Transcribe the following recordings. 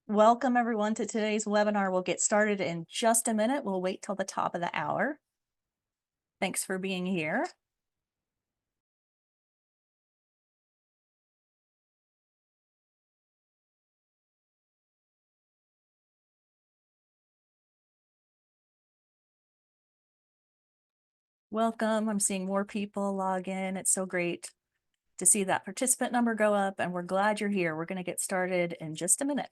Welcome everyone to today's webinar. We'll get started in just a minute. We'll wait till the top of the hour. Thanks for being here. Welcome. I'm seeing more people log in. It's so great to see that participant number go up, and we're glad you're here. We're going to get started in just a minute.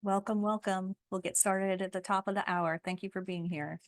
Welcome, welcome. We'll get started at the top of the hour. Thank you for being here.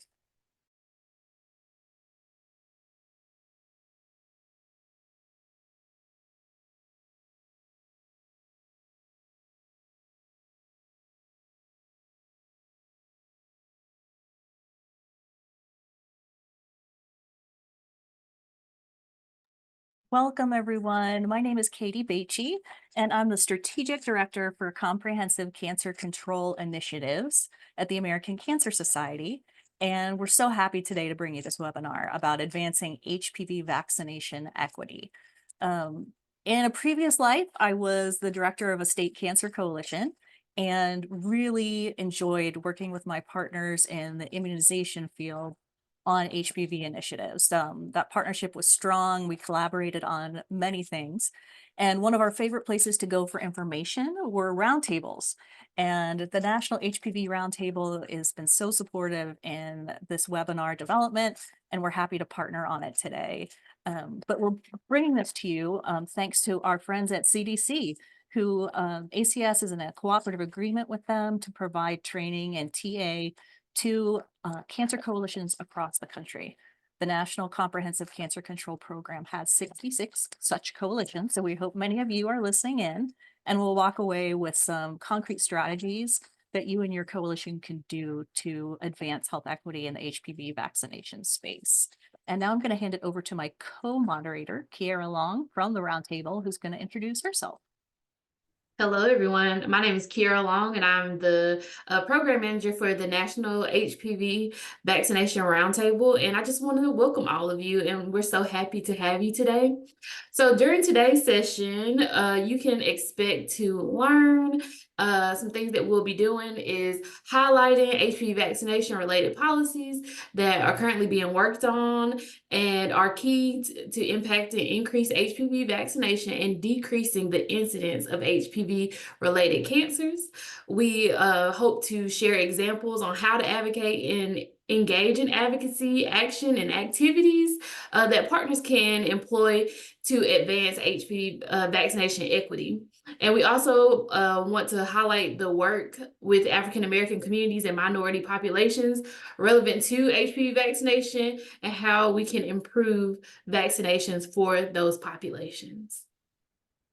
Welcome, everyone. My name is Katie Beachy, and I'm the Strategic Director for Comprehensive Cancer Control Initiatives at the American Cancer Society. And we're so happy today to bring you this webinar about advancing HPV vaccination equity. In a previous life, I was the director of a state cancer coalition and really enjoyed working with my partners in the immunization field on HPV initiatives. That partnership was strong. We collaborated on many things. And one of our favorite places to go for information were roundtables. And the National HPV Roundtable has been so supportive in this webinar development, and we're happy to partner on it today. But we're bringing this to you thanks to our friends at CDC, who ACS is in a cooperative agreement with them to provide training and TA to cancer coalitions across the country. The National Comprehensive Cancer Control Program has 66 such coalitions, so we hope many of you are listening in, and we'll walk away with some concrete strategies that you and your coalition can do to advance health equity in the HPV vaccination space. And now I'm going to hand it over to my co-moderator, Kiera Long from the Roundtable, who's going to introduce herself. Hello, everyone. My name is Kiera Long, and I'm the program manager for the National HPV Vaccination Roundtable. And I just want to welcome all of you, and we're so happy to have you today. So during today's session, you can expect to learn some things that we'll be doing is highlighting HPV vaccination related policies that are currently being worked on and are key to impacting increased HPV vaccination and decreasing the incidence of HPV-related cancers. We hope to share examples on how to advocate and engage in advocacy, action, and activities that partners can employ to advance HPV vaccination equity. And we also want to highlight the work with African American communities and minority populations relevant to HPV vaccination and how we can improve vaccinations for those populations.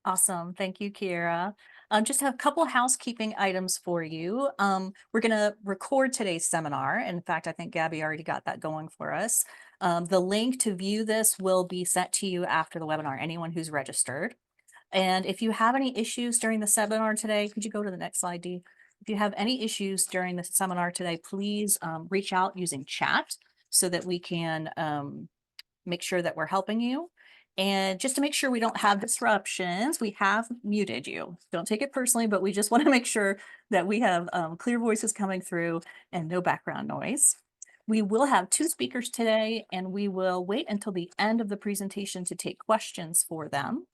Awesome. Thank you, Kiera. Just have a couple housekeeping items for you. We're going to record today's seminar. In fact, I think Gabby already got that going for us. The link to view this will be sent to you after the webinar, anyone who's registered. And if you have any issues during the seminar today, could you go to the next slide, Dee? If you have any issues during the seminar today, please reach out using chat so that we can make sure that we're helping you. And just to make sure we don't have disruptions, we have muted you. Don't take it personally, but we just want to make sure that we have clear voices coming through and no background noise. We will have two speakers today, and we will wait until the end of the presentation to take questions for them.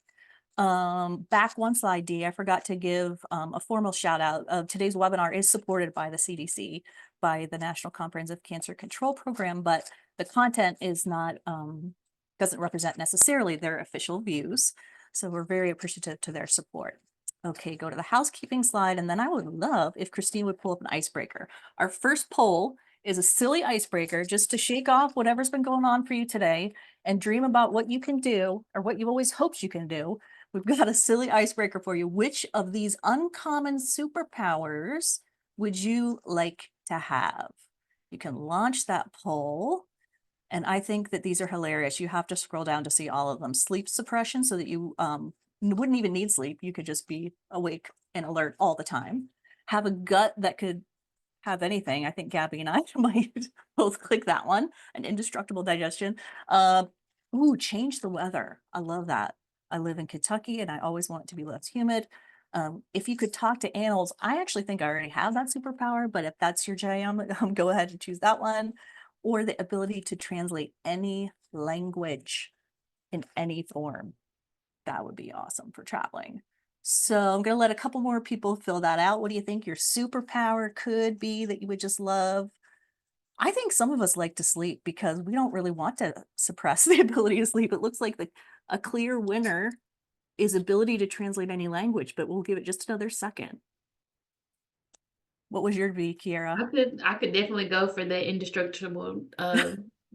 Back one slide, Dee, I forgot to give a formal shout out. Today's webinar is supported by the CDC, by the National Comprehensive Cancer Control Program, but the content is not, doesn't represent necessarily their official views. So we're very appreciative to their support. Okay, go to the housekeeping slide, and then I would love if Christine would pull up an icebreaker. Our first poll is a silly icebreaker just to shake off whatever's been going on for you today and dream about what you can do or what you always hoped you can do. We've got a silly icebreaker for you. Which of these uncommon superpowers would you like to have? You can launch that poll. And I think that these are hilarious. You have to scroll down to see all of them. Sleep suppression, so that you wouldn't even need sleep. You could just be awake and alert all the time. Have a gut that could have anything. I think Gabby and I might both click that one. An indestructible digestion. Ooh, change the weather. I love that. I live in Kentucky and I always want it to be less humid. If you could talk to animals, I actually think I already have that superpower, but if that's your jam, go ahead and choose that one. Or the ability to translate any language in any form. That would be awesome for traveling. So I'm going to let a couple more people fill that out. What do you think your superpower could be that you would just love? I think some of us like to sleep because we don't really want to suppress the ability to sleep. It looks like a clear winner is ability to translate any language, but we'll give it just another second. What was your be, Kiera? I could definitely go for the indestructible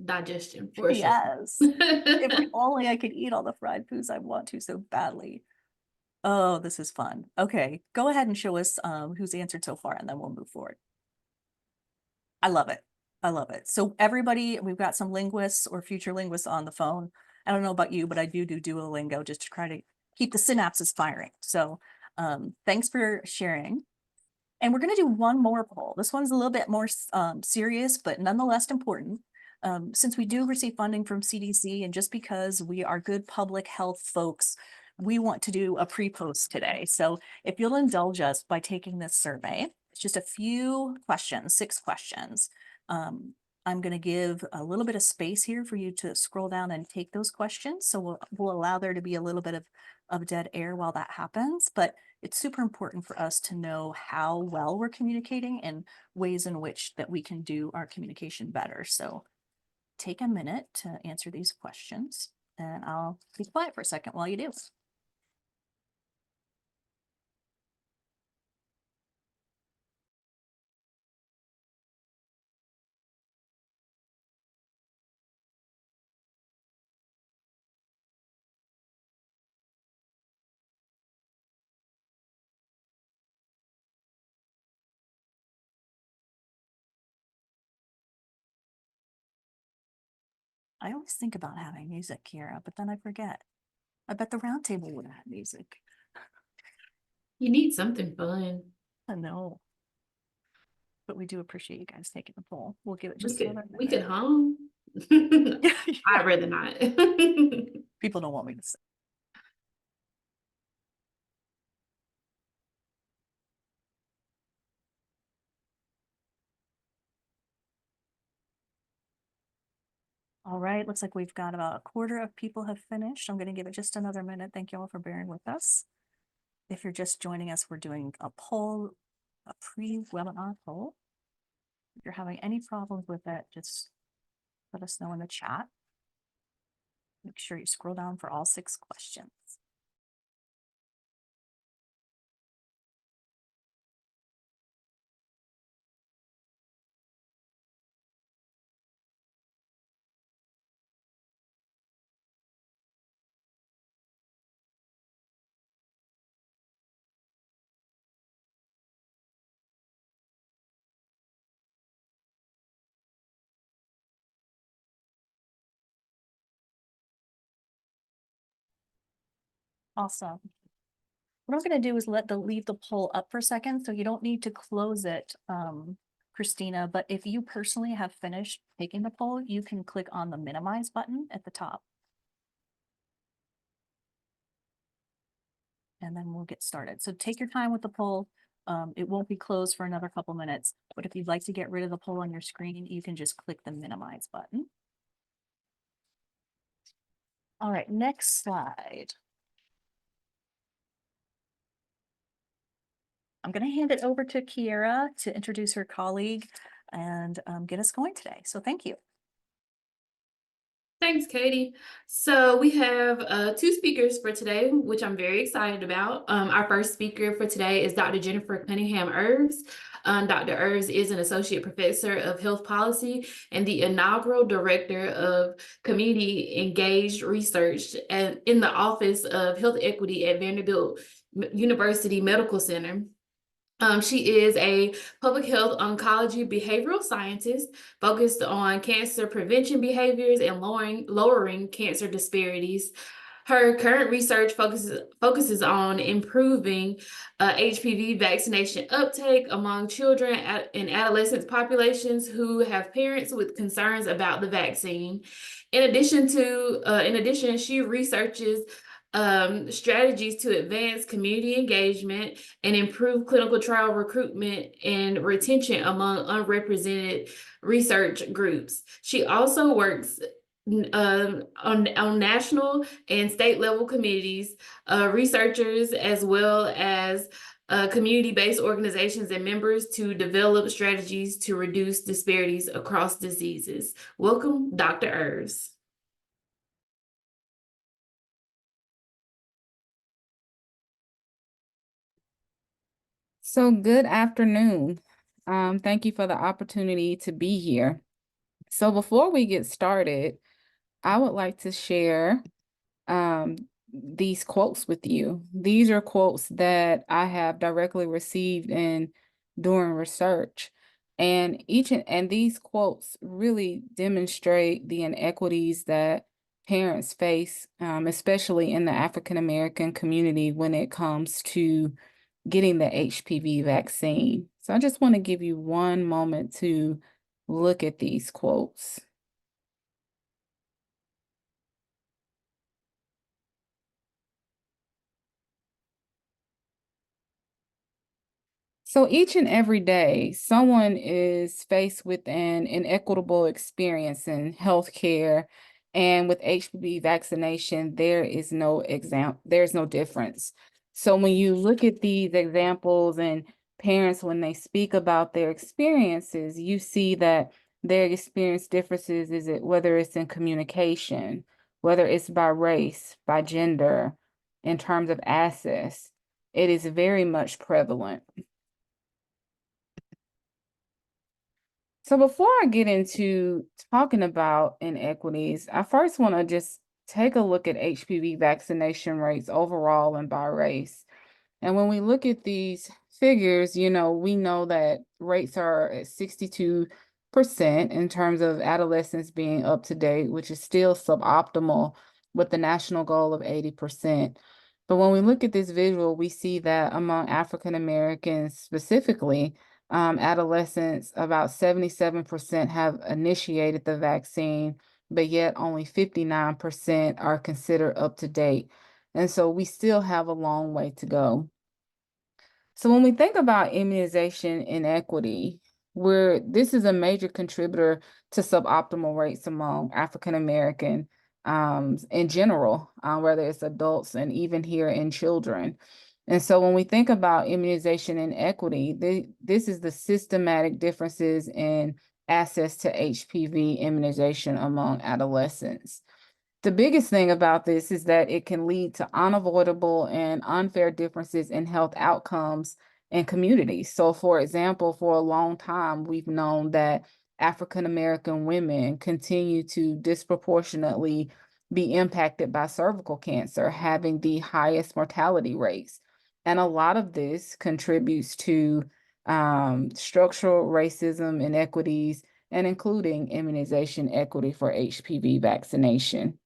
digestion for sure. Yes. If only I could eat all the fried foods I want to so badly. Oh, this is fun. Okay, go ahead and show us who's answered so far, and then we'll move forward. I love it. I love it. So everybody, we've got some linguists or future linguists on the phone. I don't know about you, but I do Duolingo just to try to keep the synapses firing. So thanks for sharing. And we're going to do one more poll. This one's a little bit more serious, but nonetheless important. Since we do receive funding from CDC, and just because we are good public health folks, we want to do a pre-post today. So if you'll indulge us by taking this survey, it's just a few questions, 6 questions. I'm going to give a little bit of space here for you to scroll down and take those questions. So we'll allow there to be a little bit of dead air while that happens. But it's super important for us to know how well we're communicating and ways in which that we can do our communication better. So take a minute to answer these questions, and I'll be quiet for a second while you do. I always think about having music, Kira, but then I forget. I bet the round table would have music. You need something fun. I know, but we do appreciate you guys taking the poll. We'll give it We just could another we could minute. hum. I'd rather not. People don't want me to say. All right, looks like we've got about a quarter of people have finished. I'm going to give it just another minute. Thank you all for bearing with us. If you're just joining us, we're doing a poll, a pre-webinar poll. If you're having any problems with it, just let us know in the chat. Make sure you scroll down for all 6 questions. Awesome. What I'm going to do is leave the poll up for a second, so you don't need to close it, Christina. But if you personally have finished taking the poll, you can click on the minimize button at the top. And then we'll get started. So take your time with the poll. It won't be closed for another couple minutes, but if you'd like to get rid of the poll on your screen, you can just click the minimize button. All right, next slide. I'm going to hand it over to Kiera to introduce her colleague and get us going today. So thank you. Thanks, Katie. So we have 2 speakers for today, which I'm very excited about. Our first speaker for today is Dr. Jennifer Cunningham Irves. Dr. Irves is an associate professor of health policy and the inaugural director of community engaged research in the Office of Health Equity at Vanderbilt University Medical Center. She is a public health oncology behavioral scientist focused on cancer prevention behaviors and lowering cancer disparities. Her current research focuses on improving HPV vaccination uptake among children and adolescent populations who have parents with concerns about the vaccine. In addition, she researches strategies to advance community engagement and improve clinical trial recruitment and retention among unrepresented research groups. She also works on national and state level committees, researchers, as well as community-based organizations and members to develop strategies to reduce disparities across diseases. Welcome, Dr. Ers. So good afternoon. Thank you for the opportunity to be here. So before we get started, I would like to share um, these quotes with you. These are quotes that I have directly received in doing research. And these quotes really demonstrate the inequities that parents face, especially in the African American community when it comes to getting the HPV vaccine. So I just want to give you one moment to look at these quotes. So each and every day, someone is faced with an inequitable experience in healthcare, and with HPV vaccination, there's no difference. So when you look at these examples and parents, when they speak about their experiences, you see that their experience differences whether it's in communication, whether it's by race, by gender, in terms of access, it is very much prevalent. So before I get into talking about inequities, I first want to just take a look at HPV vaccination rates overall and by race. And when we look at these figures, we know that rates are at 62% in terms of adolescents being up to date, which is still suboptimal with the national goal of 80%. But when we look at this visual, we see that among African Americans specifically, adolescents, about 77% have initiated the vaccine, but yet only 59% are considered up to date. And so we still have a long way to go. So when we think about immunization inequity, this is a major contributor to suboptimal rates among African American in general, whether it's adults and even here in children. And so when we think about immunization inequity, this is the systematic differences in access to HPV immunization among adolescents. The biggest thing about this is that it can lead to unavoidable and unfair differences in health outcomes in communities. So, for example, for a long time, we've known that African American women continue to disproportionately be impacted by cervical cancer, having the highest mortality rates. And a lot of this contributes to structural racism inequities and including immunization equity for HPV vaccination.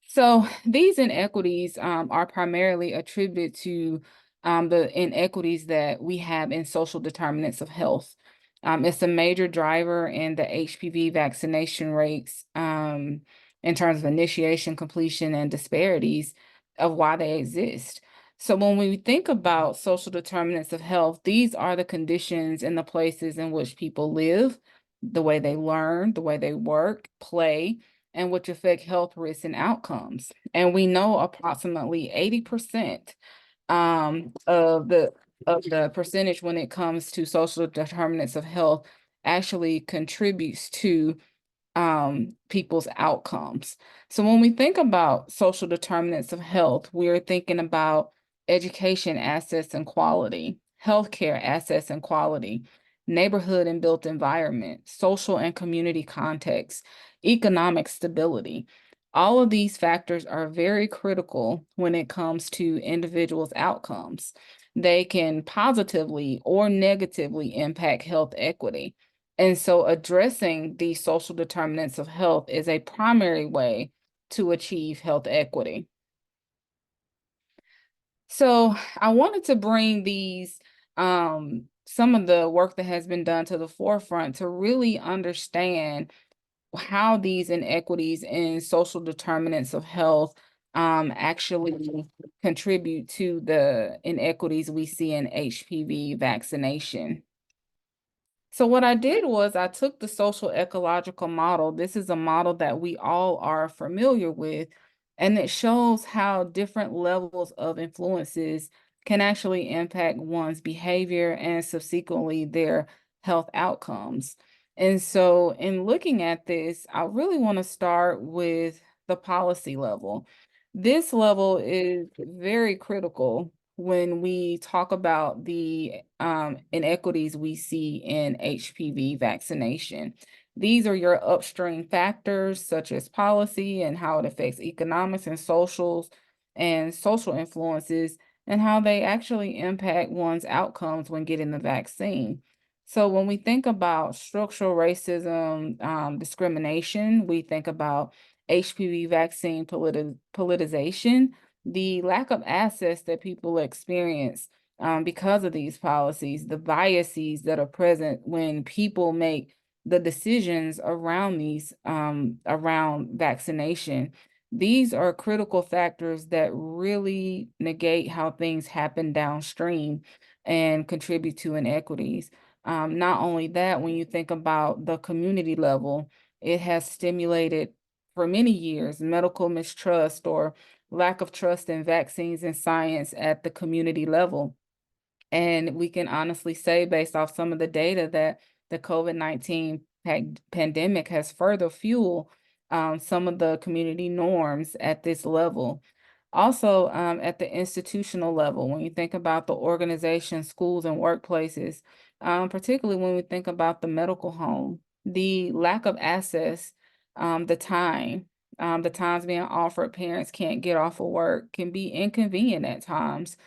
So these inequities are primarily attributed to the inequities that we have in social determinants of health. It's a major driver in the HPV vaccination rates in terms of initiation, completion, and disparities of why they exist. So when we think about social determinants of health, these are the conditions and the places in which people live, the way they learn, the way they work, play, and which affect health risks and outcomes. And we know approximately 80% of the percentage when it comes to social determinants of health actually contributes to people's outcomes. So when we think about social determinants of health, we're thinking about education access and quality, healthcare access and quality, neighborhood and built environment, social and community context, economic stability. All of these factors are very critical when it comes to individuals' outcomes. They can positively or negatively impact health equity. And so addressing these social determinants of health is a primary way to achieve health equity. So I wanted to bring these some of the work that has been done to the forefront to really understand how these inequities and social determinants of health actually contribute to the inequities we see in HPV vaccination. So what I did was I took the social ecological model. This is a model that we all are familiar with, and it shows how different levels of influences can actually impact one's behavior and subsequently their health outcomes. And so in looking at this, I really want to start with the policy level. This level is very critical when we talk about the inequities we see in HPV vaccination. These are your upstream factors, such as policy and how it affects economics and social influences, and how they actually impact one's outcomes when getting the vaccine. So when we think about structural racism, discrimination, we think about HPV vaccine politicization, the lack of access that people experience because of these policies, the biases that are present when people make the decisions around around vaccination. These are critical factors that really negate how things happen downstream and contribute to inequities. Not only that, when you think about the community level, it has stimulated for many years medical mistrust or lack of trust in vaccines and science at the community level. And we can honestly say, based off some of the data, that the COVID-19 pandemic has further fueled some of the community norms at this level. Also, at the institutional level, when you think about the organization, schools, and workplaces, particularly when we think about the medical home, the lack of access, the the times being offered, parents can't get off of work, can be inconvenient at times.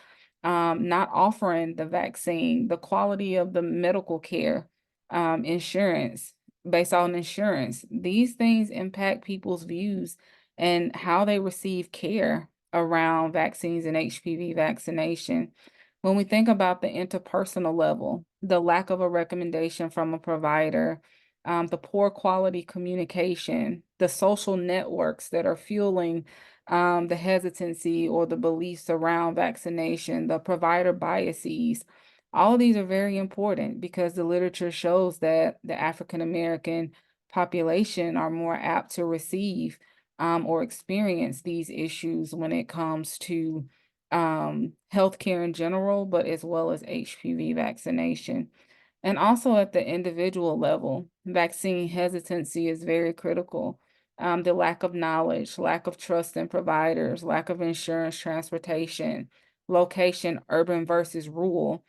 Not offering the vaccine, the quality of the medical care, insurance, based on insurance. These things impact people's views and how they receive care around vaccines and HPV vaccination. When we think about the interpersonal level, the lack of a recommendation from a provider, the poor quality communication, the social networks that are fueling the hesitancy or the beliefs around vaccination, the provider biases, all of these are very important because the literature shows that the African American population are more apt to receive or experience these issues when it comes to healthcare in general, but as well as HPV vaccination. And also at the individual level, vaccine hesitancy is very critical. The lack of knowledge, lack of trust in providers, lack of insurance, transportation, location, urban versus rural.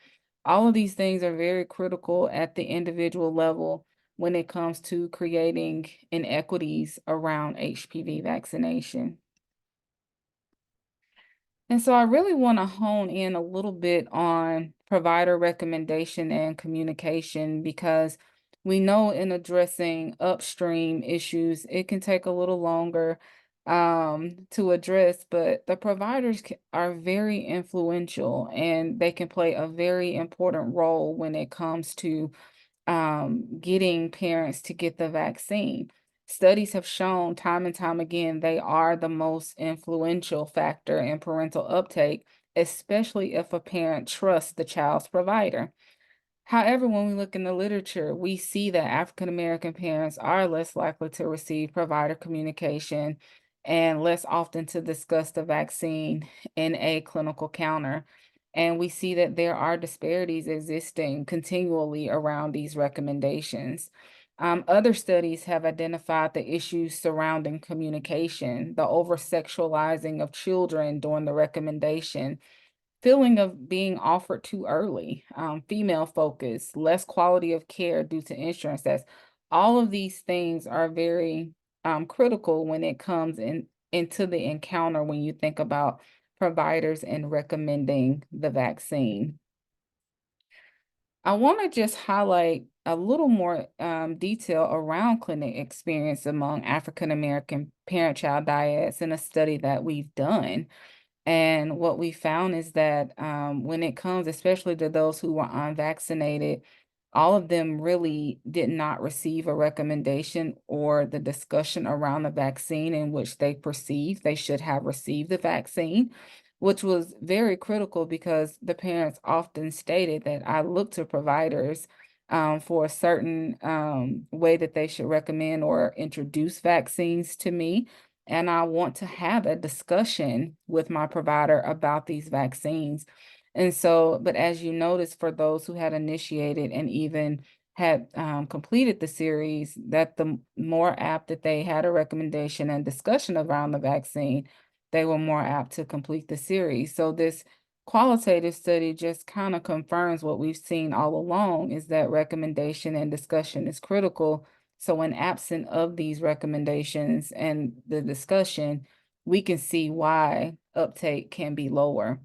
All of these things are very critical at the individual level when it comes to creating inequities around HPV vaccination. And so I really want to hone in a little bit on provider recommendation and communication because we know in addressing upstream issues, it can take a little longer to address, but the are very influential and they can play a very important role when it comes to getting parents to get the vaccine. Studies have shown time and time again they are the most influential factor in parental uptake, especially if a parent trusts the child's provider. However, when we look in the literature, we see that African American parents are less likely to receive provider communication and less often to discuss the vaccine in a clinical counter. And we see that there are disparities existing continually around these recommendations. Other studies have identified the issues surrounding communication, the over sexualizing of children during the recommendation, feeling of being offered too early, female focus, less quality of care due to insurance. That's all of these things are very critical when it comes into the encounter when you think about providers and recommending the vaccine. I want to just highlight a little more detail around clinic experience among African American parent-child dyads in a study that we've done. And what we found is that when it comes, especially to those who were unvaccinated, all of them really did not receive a recommendation or the discussion around the vaccine in which they perceived they should have received the vaccine, which was very critical because the parents often stated that I look to providers for a certain way that they should recommend or introduce vaccines to me. And I want to have a discussion with my provider about these vaccines. And so, but as you notice, for those who had initiated and even had completed the series, that the more apt that they had a recommendation and discussion around the vaccine, they were more apt to complete the series. So this qualitative study just kind of confirms what we've seen all along, is that recommendation and discussion is critical. So in absent of these recommendations and the discussion, we can see why uptake can be lower.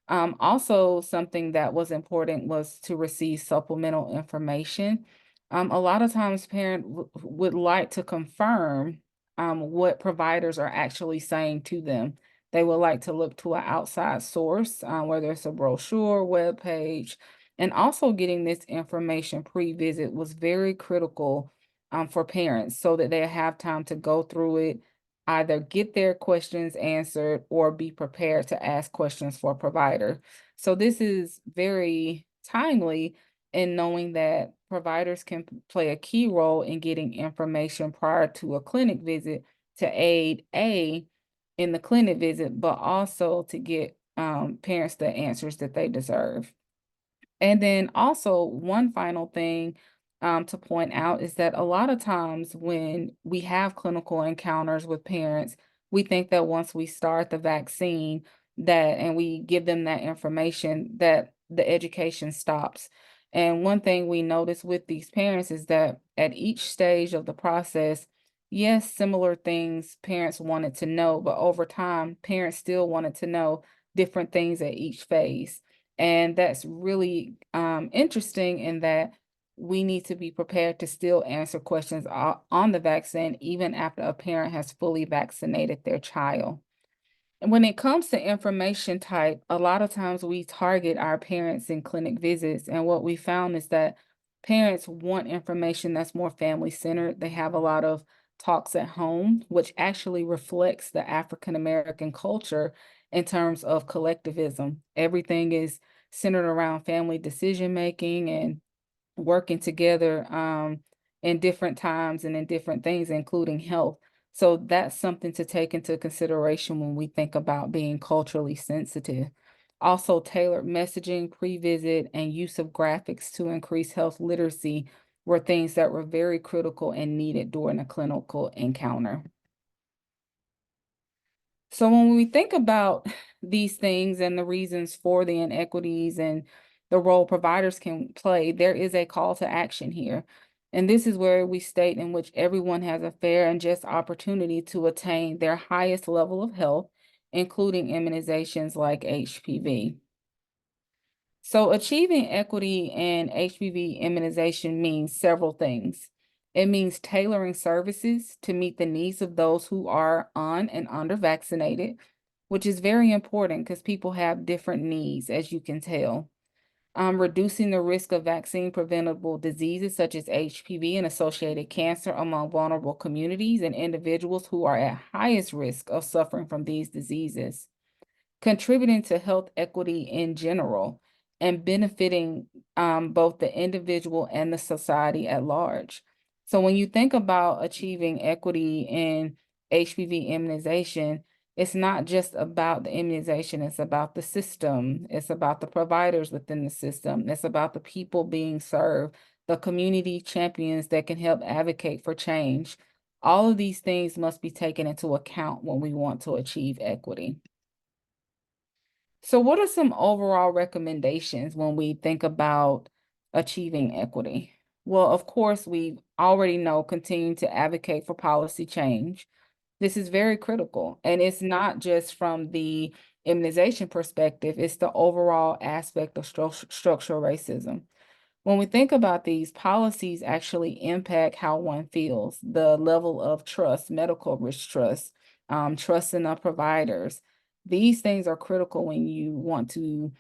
Also, something that was important was to receive supplemental information. A lot of times parents would like to confirm what providers are actually saying to them. They would like to look to an outside source, whether it's a brochure, web page, and also getting this information pre-visit was very critical for parents so that they have time to go through it, either get their questions answered or be prepared to ask questions for a provider. So this is very timely in knowing that providers can play a key role in getting information prior to a clinic visit to aid in the clinic visit, but also to get parents the answers that they deserve. And then also, one final thing to point out is that a lot of times when we have clinical encounters with parents, we think that once we start the vaccine that and we give them that information, that the education stops. And one thing we notice with these parents is that at each stage of the process, yes, similar things parents wanted to know, but over time, parents still wanted to know different things at each phase. And that's really interesting in that we need to be prepared to still answer questions on the vaccine, even after a parent has fully vaccinated their child. And when it comes to information type, a lot of times we target our parents in clinic visits. And what we found is that parents want information that's more family centered. They have a lot of talks at home, which actually reflects the African American culture in terms of collectivism. Everything is centered around family decision making and working together in different times and in different things, including health. So that's something to take into consideration when we think about being culturally sensitive. Also, tailored messaging, pre-visit, and use of graphics to increase health literacy were things that were very critical and needed during a clinical encounter. So when we think about these things and the reasons for the inequities and the role providers can play, there is a call to action here. And this is where we state in which everyone has a fair and just opportunity to attain their highest level of health, including immunizations like HPV. So achieving equity in HPV immunization means several things. It means tailoring services to meet the needs of those who are un and under vaccinated, which is very important because people have different needs, as you can tell. Reducing the risk of vaccine preventable diseases such as HPV and associated cancer among vulnerable communities and individuals who are at highest risk of suffering from these diseases. Contributing to health equity in general and benefiting both the individual and the society at large. So when you think about achieving equity in HPV immunization, it's not just about the immunization, it's about the system, it's about the providers within the system, it's about the people being served, the community champions that can help advocate for change. All of these things must be taken into account when we want to achieve equity. So what are some overall recommendations when we think about achieving equity? Well, of course, we already know continuing to advocate for policy change, This is very critical. And it's not just from the immunization perspective, it's the overall aspect of structural racism. When we think about these policies actually impact how one feels, the level of trust, medical mistrust, trust in the providers. These things are critical when you want to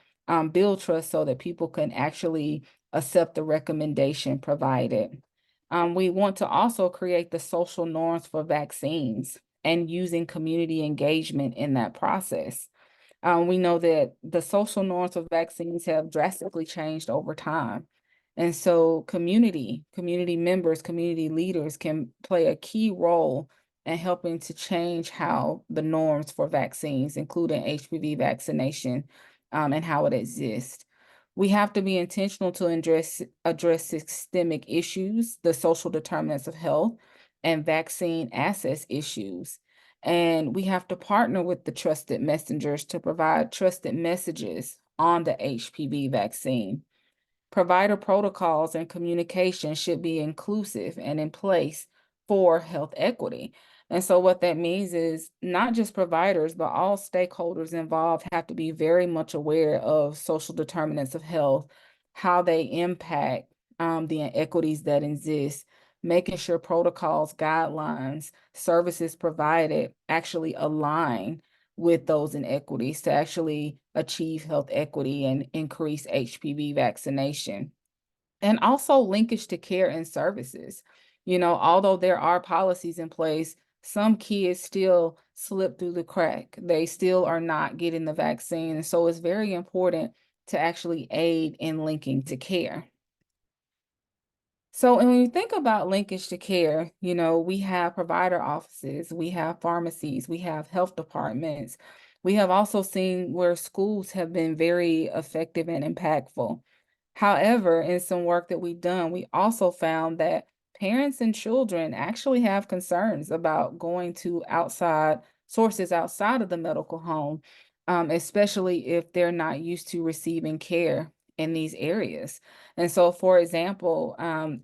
build trust so that people can actually accept the recommendation provided. We want to also create the social norms for vaccines and using community engagement in that process. We know that the social norms of vaccines have drastically changed over time. And so community members, community leaders can play a key role in helping to change how the norms for vaccines, including HPV vaccination, and how it exists. We have to be intentional to address systemic issues, the social determinants of health, and vaccine access issues. And we have to partner with the trusted messengers to provide trusted messages on the HPV vaccine. Provider protocols and communication should be inclusive and in place for health equity. And so, what that means is not just providers, but all stakeholders involved have to be very much aware of social determinants of health, how they impact the inequities that exist, making sure protocols, guidelines, services provided actually align with those inequities to actually achieve health equity and increase HPV vaccination. And also linkage to care and services. Although there are policies in place, some kids still slip through the crack. They still are not getting the vaccine. And so it's very important to actually aid in linking to care. So, and when you think about linkage to care, we have provider offices, we have pharmacies, we have health departments. We have also seen where schools have been very effective and impactful. However, in some work that we've done, we also found that parents and children actually have concerns about going to outside sources outside of the medical home, especially if they're not used to receiving care in these areas. And so, for example,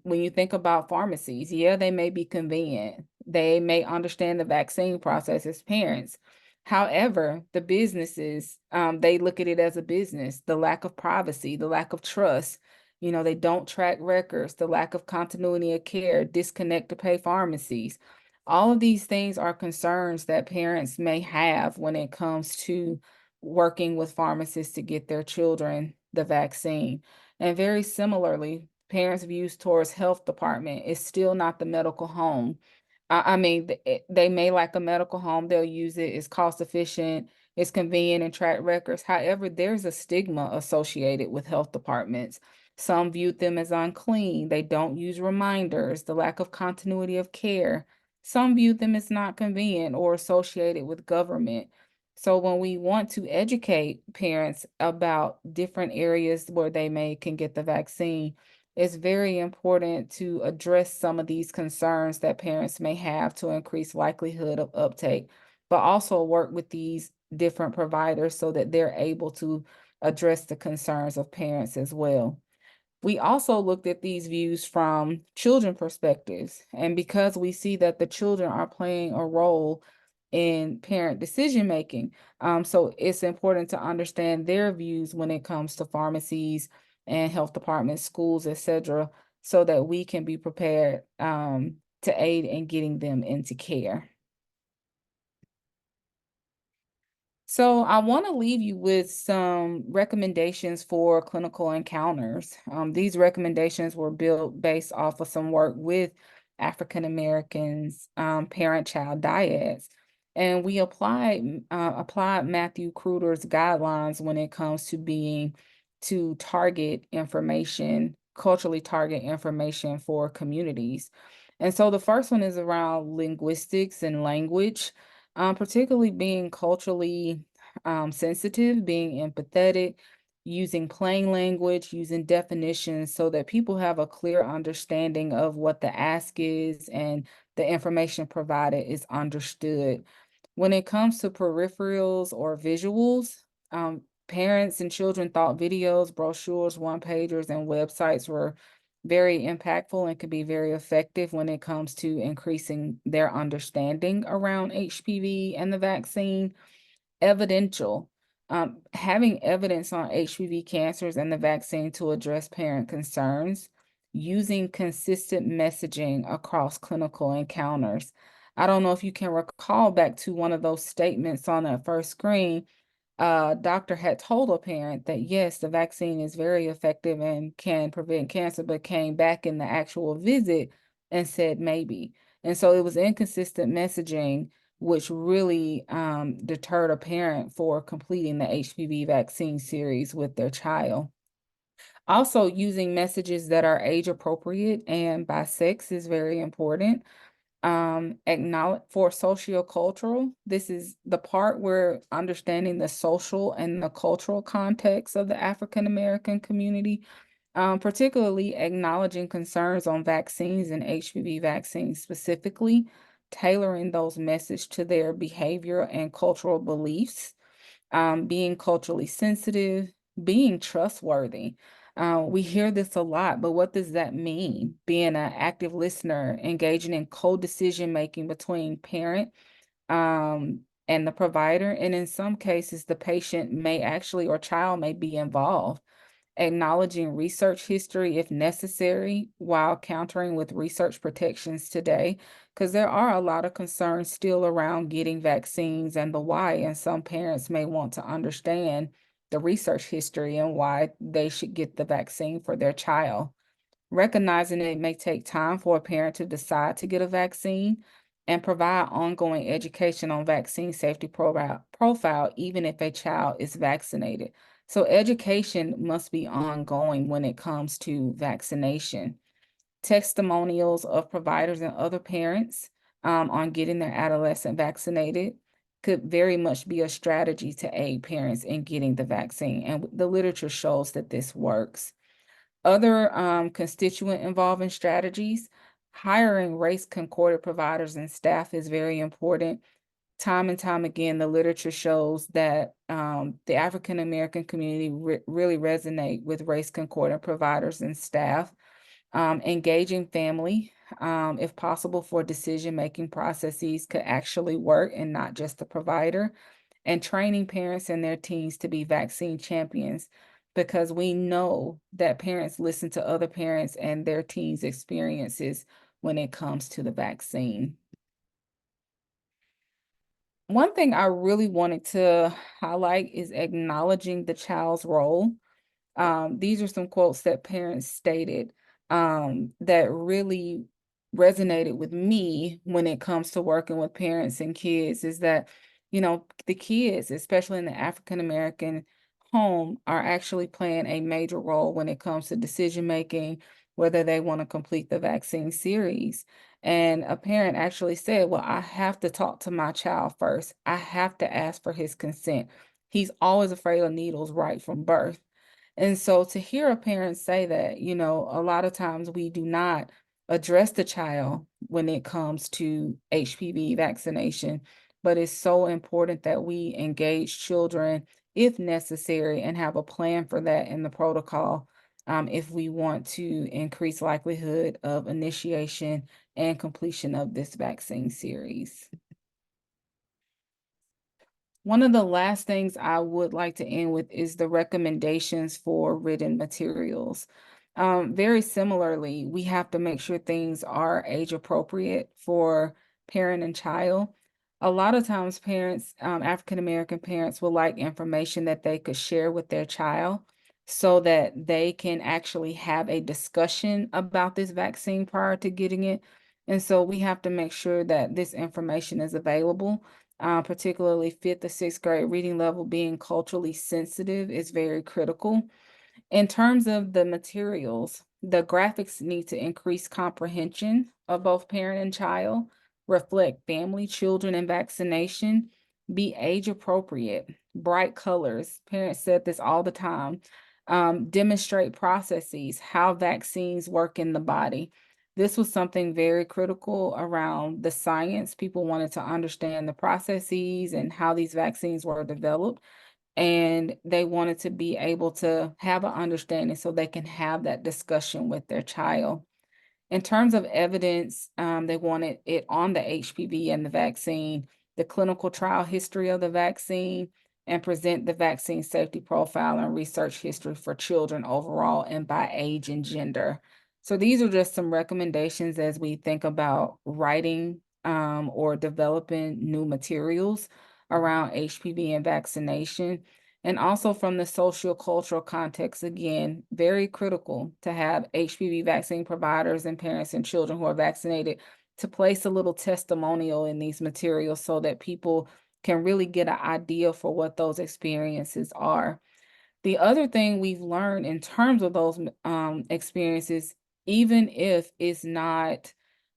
when you think about pharmacies, yeah, they may be convenient. They may understand the vaccine process as parents. However, the businesses, they look at it as a business, the lack of privacy, the lack of trust. They don't track records, the lack of continuity of care, disconnect to pay pharmacies. All of these things are concerns that parents may have when it comes to working with pharmacists to get their children the vaccine. And very similarly, parents' views towards health department is still not the medical home. I mean, they may like a medical home, they'll use it, it's cost efficient, it's convenient and track records. However, there's a stigma associated with health departments. Some viewed them as unclean, they don't use reminders, the lack of continuity of care. Some viewed them as not convenient or associated with government. So when we want to educate parents about different areas where they can get the vaccine, it's very important to address some of these concerns that parents may have to increase likelihood of uptake, but also work with these different providers so that they're able to address the concerns of parents as well. We also looked at these views from children perspectives, and because we see that the children are playing a role in parent decision making, so it's important to understand their views when it comes to pharmacies and health departments, schools, etc., so that we can be prepared to aid in getting them into care. So I want to leave you with some recommendations for clinical encounters. These recommendations were built based off of some work with African Americans, parent-child dyads, and we applied Matthew Kruder's guidelines when it comes to being to target information, culturally target information for communities. And so the first one is around linguistics and language, particularly being culturally sensitive, being empathetic, using plain language, using definitions so that people have a clear understanding of what the ask is and the information provided is understood. When it comes to peripherals or visuals, parents and children thought videos, brochures, one pagers, and websites were very impactful and can be very effective when it comes to increasing their understanding around HPV and the vaccine. Evidential. Having evidence on HPV cancers and the vaccine to address parent concerns, using consistent messaging across clinical encounters. I don't know if you can recall back to one of those statements on that first screen. Doctor had told a parent that yes, the vaccine is very effective and can prevent cancer, but came back in the actual visit and said maybe. And so it was inconsistent messaging, which really deterred a parent for completing the HPV vaccine series with their child. Also, using messages that are age appropriate and by sex is very important. Acknowledge for sociocultural, this is the part where understanding the social and the cultural context of the African American community, particularly acknowledging concerns on vaccines and HPV vaccines specifically, tailoring those messages to their behavior and cultural beliefs, being culturally sensitive, being trustworthy. We hear this a lot, but what does that mean? Being an active listener, engaging in co-decision making between parent and the provider, and in some cases, the patient may actually or child may be involved. Acknowledging research history if necessary while countering with research protections today, because there are a lot of concerns still around getting vaccines and the why, and some parents may want to understand the research history and why they should get the vaccine for their child. Recognizing it may take time for a parent to decide to get a vaccine and provide ongoing education on vaccine safety profile, even if a child is vaccinated. So education must be ongoing when it comes to vaccination. Testimonials of providers and other parents on getting their adolescent vaccinated could very much be a strategy to aid parents in getting the vaccine. And the literature shows that this works. Other constituent involving strategies, hiring race concordant providers and staff is very important. Time and time again, the literature shows that the African American community really resonate with race concordant providers and staff. Engaging family, if possible, for decision-making processes could actually work and not just the provider. And training parents and their teens to be vaccine champions, because we know that parents listen to other parents and their teens' experiences when it comes to the vaccine. One thing I really wanted to highlight is acknowledging the child's role. These are some quotes that parents stated that really resonated with me when it comes to working with parents and kids is that, the kids, especially in the African American home, are actually playing a major role when it comes to decision making, whether they want to complete the vaccine series. And a parent actually said, well, I have to talk to my child first. I have to ask for his consent. He's always afraid of needles right from birth. And so to hear a parent say that, a lot of times we do not address the child when it comes to HPV vaccination, but it's so important that we engage children if necessary and have a plan for that in the protocol if we want to increase likelihood of initiation and completion of this vaccine series. One of the last things I would like to end with is the recommendations for written materials. Very similarly, we have to make sure things are age appropriate for parent and child. A lot of times parents, African American parents, will like information that they could share with their child so that they can actually have a discussion about this vaccine prior to getting it. And so we have to make sure that this information is available, particularly fifth to sixth grade reading level. Being culturally sensitive is very critical. In terms of the materials, the graphics need to increase comprehension of both parent and child, reflect family, children, and vaccination, be age appropriate, bright colors. Parents said this all the time. Demonstrate processes, how vaccines work in the body. This was something very critical around the science. People wanted to understand the processes and how these vaccines were developed. and they wanted to be able to have an understanding so they can have that discussion with their child. In terms of evidence, they wanted it on the HPV and the vaccine, the clinical trial history of the vaccine, and present the vaccine safety profile and research history for children overall and by age and gender. So these are just some recommendations as we think about writing or developing new materials around HPV and vaccination. And also from the social-cultural context, again, very critical to have HPV vaccine providers and parents and children who are vaccinated to place a little testimonial in these materials so that people can really get an idea for what those experiences are. The other thing we've learned in terms of those experiences, even if it's not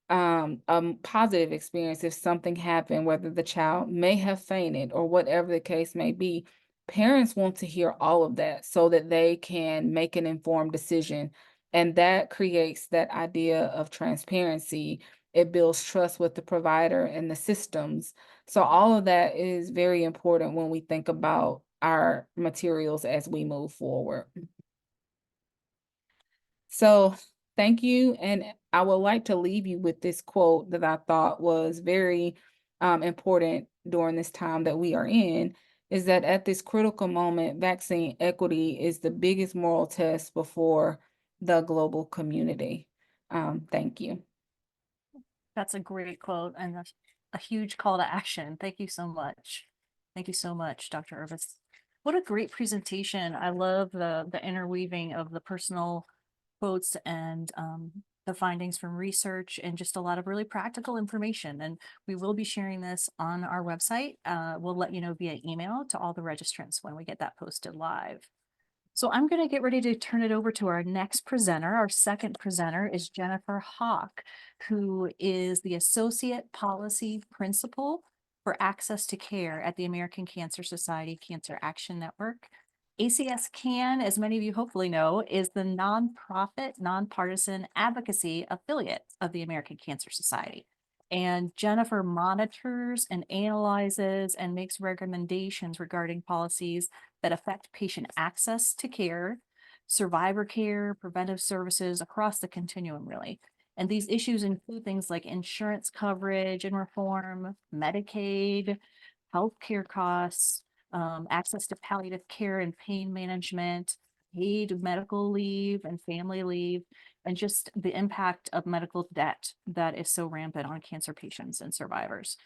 a positive experience, if something happened, whether the child may have fainted or whatever the case may be, parents want to hear all of that so that they can make an informed decision. And that creates that idea of transparency. It builds trust with the provider and the systems. So all of that is very important when we think about our materials as we move forward. So thank you. And I would like to leave you with this quote that I thought was very important during this time that we are in, is that at this critical moment, vaccine equity is the biggest moral test before the global community. Thank you. That's a great quote and a huge call to action. Thank you so much. Thank you so much, Dr. Urvis. What a great presentation. I love the interweaving of the personal quotes and the findings from research and just a lot of really practical information. And we will be sharing this on our website. We'll let you know via email to all the registrants when we get that posted live. So I'm going to get ready to turn it over to our next presenter. Our second presenter is Jennifer Hawk, who is the Associate Policy Principal for Access to Care at the American Cancer Society Cancer Action Network. ACS CAN, as many of you hopefully know, is the nonprofit, nonpartisan advocacy affiliate of the American Cancer Society. And Jennifer monitors and analyzes and makes recommendations regarding policies that affect patient access to care, survivor care, preventive services across the continuum, really. And these issues include things like insurance coverage and reform, Medicaid, healthcare costs, access to palliative care and pain management, paid medical leave and family leave, and just the impact of medical debt that is so rampant on cancer patients and survivors.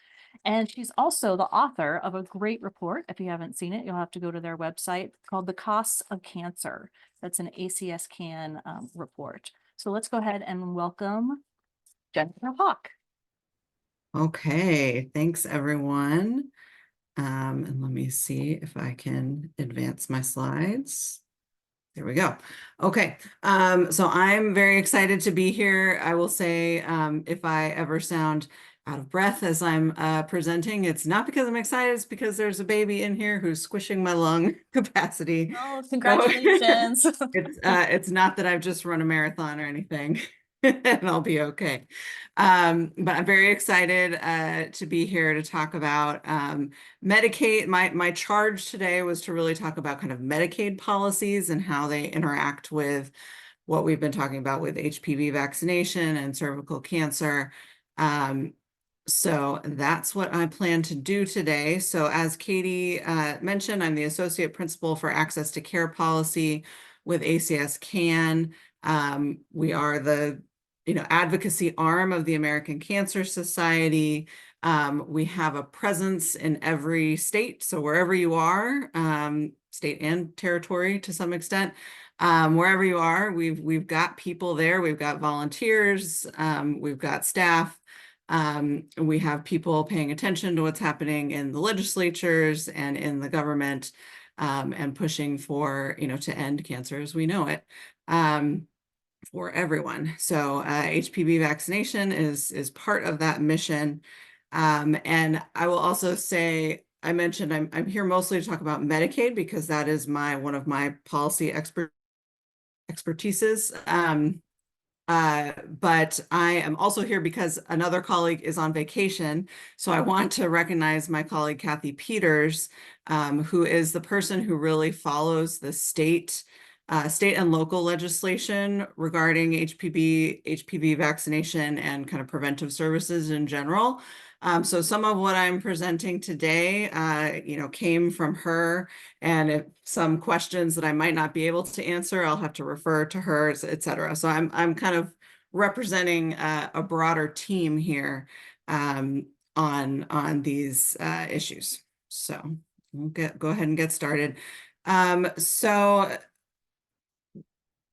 And she's also the author of a great report. If you haven't seen it, you'll have to go to their website called The Costs of Cancer. That's an ACS CAN report. So let's go ahead and welcome Jennifer Hawk. Okay, thanks everyone. And let me see if I can advance my slides. There we go. Okay, so I'm very excited to be here. I will say if I ever sound out of breath as I'm presenting, it's not because I'm excited, it's because there's a baby in here who's squishing my lung capacity. Oh, congratulations. So it's not that I've just run a marathon or anything. And I'll be okay. But I'm very excited to be here to talk about Medicaid. My charge today was to really talk about kind of Medicaid policies and how they interact with what we've been talking about with HPV vaccination and cervical cancer. So that's what I plan to do today. So as Katie mentioned, I'm the Associate Principal for Access to Care Policy with ACS CAN. We are the advocacy arm of the American Cancer Society. We have a presence in every state. So wherever you are, state and territory to some extent, wherever you are, we've got people there. We've got volunteers, we've got staff. We have people paying attention to what's happening in the legislatures and in the government, and pushing for, to end cancer as we know it. For everyone. So HPV vaccination is part of that mission. And I will also say, I mentioned I'm here mostly to talk about Medicaid because that is one of my policy expertises. But I am also here because another colleague is on vacation. So I want to recognize my colleague, Kathy Peters, who is the person who really follows the state and local legislation regarding HPV vaccination and kind of preventive services in general. So some of what I'm presenting today, came from her, and if some questions that I might not be able to answer, I'll have to refer to her, et cetera. So I'm kind of representing a broader team here on these issues. So we'll go ahead and get started.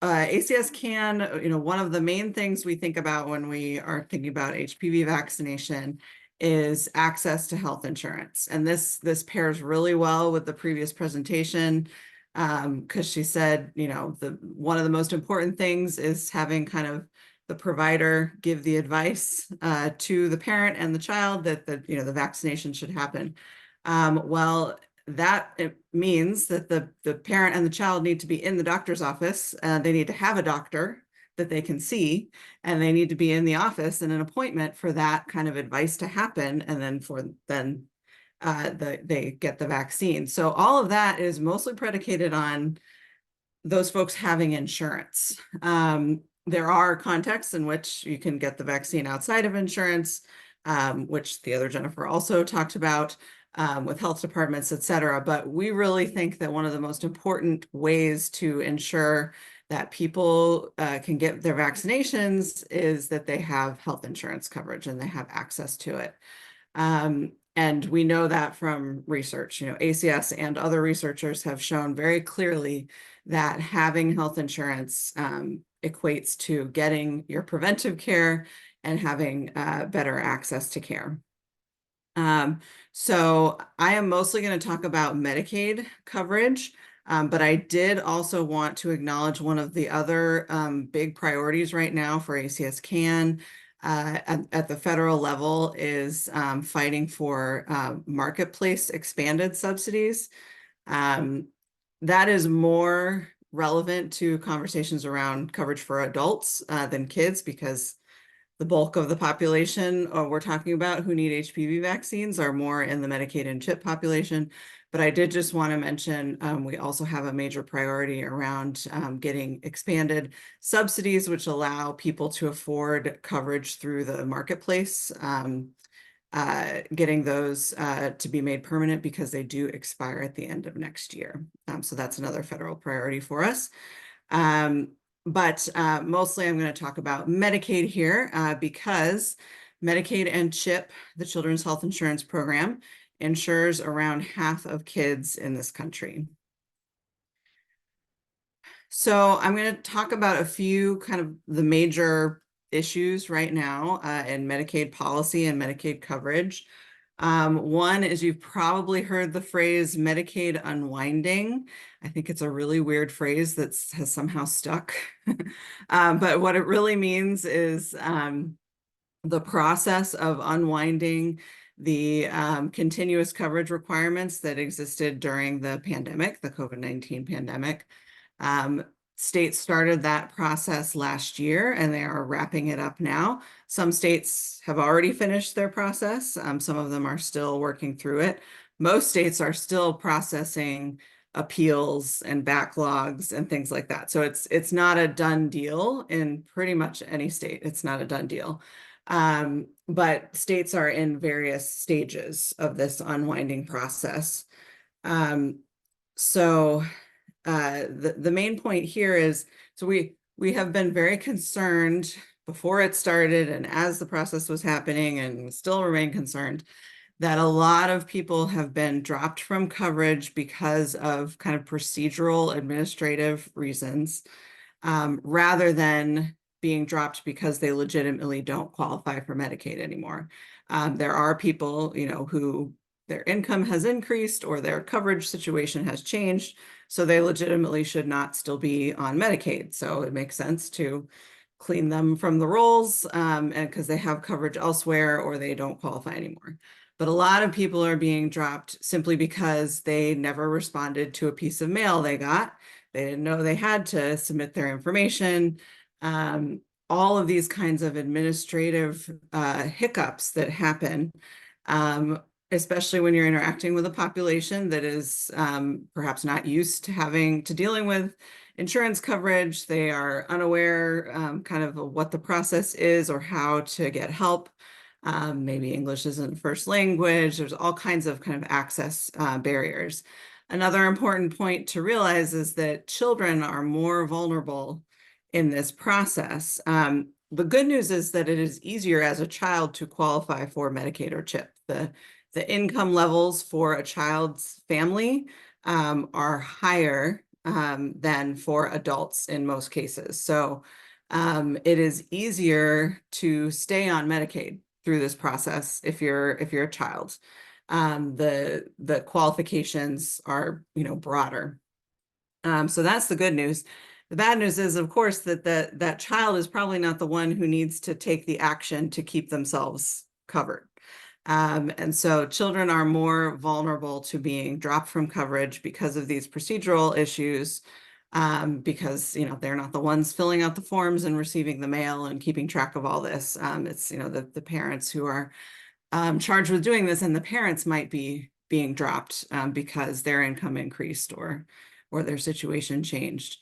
ACS can, one of the main things we think about when we are thinking about HPV vaccination is access to health insurance. And this pairs really well with the previous presentation, because she said, one of the most important things is having kind of the provider give the advice to the parent and the child that the vaccination should happen. Well, that it means that the parent and the child need to be in the doctor's office. They need to have a doctor that they can see, and they need to be in the office and an appointment for that kind of advice to happen. And then they get the vaccine. So all of that is mostly predicated on those folks having insurance. There are contexts in which you can get the vaccine outside of insurance, which the other Jennifer also talked about, with health departments, et cetera. But we really think that one of the most important ways to ensure that people can get their vaccinations is that they have health insurance coverage and they have access to it. And we know that from research. ACS and other researchers have shown very clearly that having health insurance equates to getting your preventive care and having better access to care. So I am mostly going to talk about Medicaid coverage, but I did also want to acknowledge one of the other big priorities right now for ACS CAN at the federal level is fighting for marketplace expanded subsidies. That is more relevant to conversations around coverage for adults than kids, because the bulk of the population we're talking about who need HPV vaccines are more in the Medicaid and CHIP population. But I did just want to mention we also have a major priority around getting expanded subsidies, which allow people to afford coverage through the marketplace, getting those to be made permanent because they do expire at the end of next year. So that's another federal priority for us. But mostly I'm going to talk about Medicaid here because Medicaid and CHIP, the Children's Health Insurance Program, insures around half of kids in this country. So I'm going to talk about a few kind of the major issues right now in Medicaid policy and Medicaid coverage. One is you've probably heard the phrase Medicaid unwinding. I think it's a really weird phrase that has somehow stuck. But what it really means is the process of unwinding the continuous coverage requirements that existed during the pandemic, the COVID-19 pandemic. States started that process last year and they are wrapping it up now. Some states have already finished their process. Some of them are still working through it. Most states are still processing appeals and backlogs and things like that. So it's not a done deal in pretty much any state. It's not a done deal. But states are in various stages of this unwinding process. The main point here is, so we have been very concerned before it started and as the process was happening, and still remain concerned that a lot of people have been dropped from coverage because of kind of procedural administrative reasons, rather than being dropped because they legitimately don't qualify for Medicaid anymore. There are people, who their income has increased or their coverage situation has changed, so they legitimately should not still be on Medicaid. So it makes sense to clean them from the rolls, and because they have coverage elsewhere or they don't qualify anymore. But a lot of people are being dropped simply because they never responded to a piece of mail they got. They didn't know they had to submit their information. all of these kinds of administrative hiccups that happen, especially when you're interacting with a population that is perhaps not used to dealing with insurance coverage. They are unaware kind of what the process is or how to get help. Maybe English isn't first language. There's all kinds of kind of access barriers. Another important point to realize is that children are more vulnerable in this process. The good news is that it is easier as a child to qualify for Medicaid or CHIP. The income levels for a child's family are higher than for adults in most cases. So it is easier to stay on Medicaid through this process if you're a child. The qualifications are, broader. So that's the good news. The bad news is, of course, that that child is probably not the one who needs to take the action to keep themselves covered. And so children are more vulnerable to being dropped from coverage because of these procedural issues, because they're not the ones filling out the forms and receiving the mail and keeping track of all this. It's the parents who are charged with doing this, and the parents might be being dropped because their income increased or their situation changed.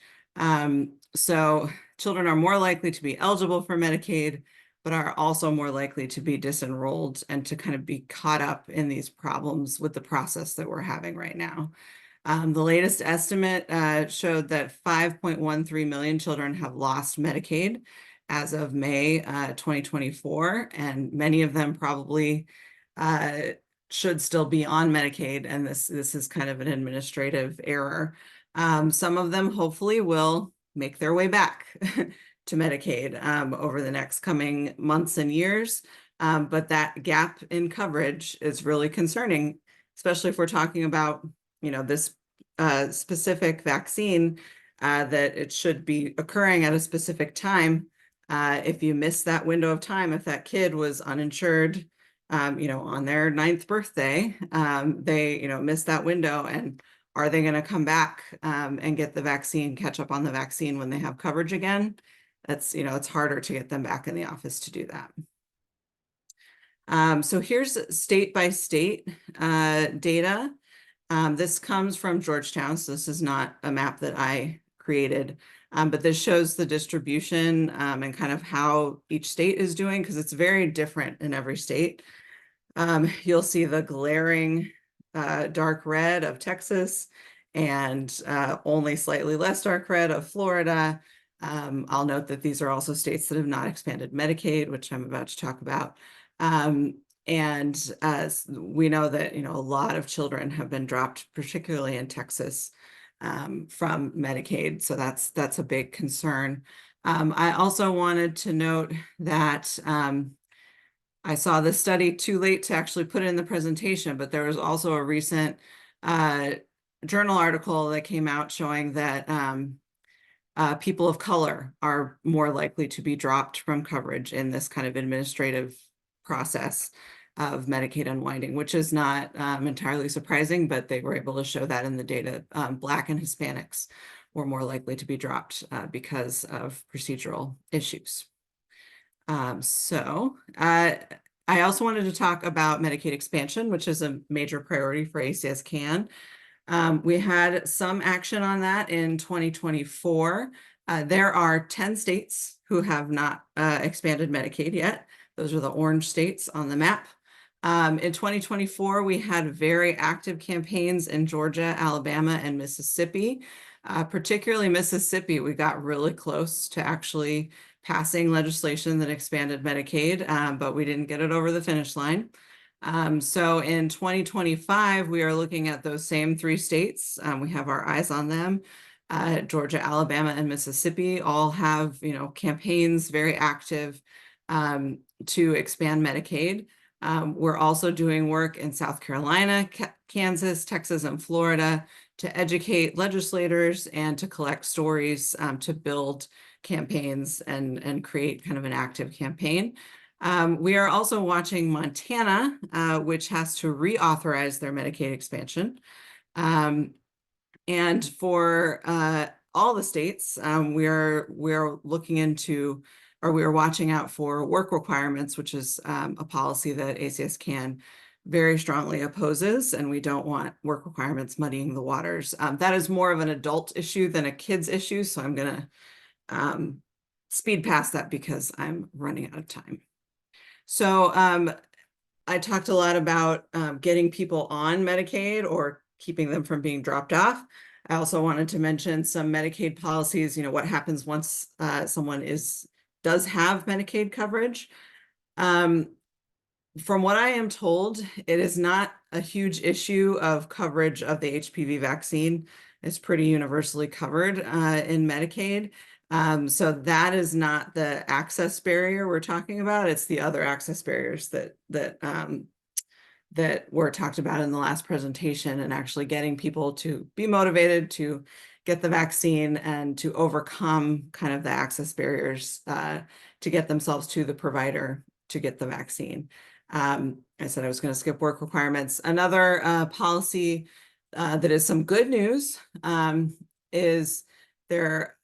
So children are more likely to be eligible for Medicaid, but are also more likely to be disenrolled and to kind of be caught up in these problems with the process that we're having right now. The latest estimate showed that 5.13 million children have lost Medicaid as of May 2024, and many of them probably should still be on Medicaid, and this is kind of an administrative error. Some of them hopefully will make their way back to Medicaid over the next coming months and years, but that gap in coverage is really concerning, especially if we're talking about this specific vaccine, that it should be occurring at a specific time. If you miss that window of time, if that kid was uninsured, on their 9th birthday, they, missed that window, and are they going to come back and get the vaccine, catch up on the vaccine when they have coverage again? That's, it's harder to get them back in the office to do that. So here's state by state data. This comes from Georgetown, so this is not a map that I created, but this shows the distribution and kind of how each state is doing, because it's very different in every state. You'll see the glaring dark red of Texas and only slightly less dark red of Florida. I'll note that these are also states that have not expanded Medicaid, which I'm about to talk about. And we know that, a lot of children have been dropped, particularly in Texas, from Medicaid. So that's a big concern. I also wanted to note that I saw this study too late to actually put it in the presentation, but there was also a recent journal article that came out showing that people of color are more likely to be dropped from coverage in this kind of administrative process of Medicaid unwinding, which is not entirely surprising, but they were able to show that in the data. Black and Hispanics were more likely to be dropped because of procedural issues. I also wanted to talk about Medicaid expansion, which is a major priority for ACS CAN. We had some action on that in 2024. There are 10 states who have not expanded Medicaid yet. Those are the orange states on the map. In 2024, we had very active campaigns in Georgia, Alabama, and Mississippi. Particularly Mississippi, we got really close to actually passing legislation that expanded Medicaid, but we didn't get it over the finish line. So in 2025, we are looking at those same 3 states. We have our eyes on them. Georgia, Alabama, and Mississippi all have, campaigns very active to expand Medicaid. We're also doing work in South Carolina, Kansas, Texas, and Florida to educate legislators and to collect stories to build campaigns and create kind of an active campaign. We are also watching Montana, which has to reauthorize their Medicaid expansion. And for all the states, we're looking into or we are watching out for work requirements, which is a policy that ACS can very strongly opposes, and we don't want work requirements muddying the waters. That is more of an adult issue than a kid's issue, so I'm going to speed past that because I'm running out of time. So I talked a lot about getting people on Medicaid or keeping them from being dropped off. I also wanted to mention some Medicaid policies, what happens once someone does have Medicaid coverage. From what I am told, it is not a huge issue of coverage of the HPV vaccine. It's pretty universally covered in Medicaid. So that is not the access barrier we're talking about. It's the other access barriers that were talked about in the last presentation, and actually getting people to be motivated to get the vaccine and to overcome kind of the access barriers to get themselves to the provider to get the vaccine. I said I was going to skip work requirements. Another policy that is some good news is there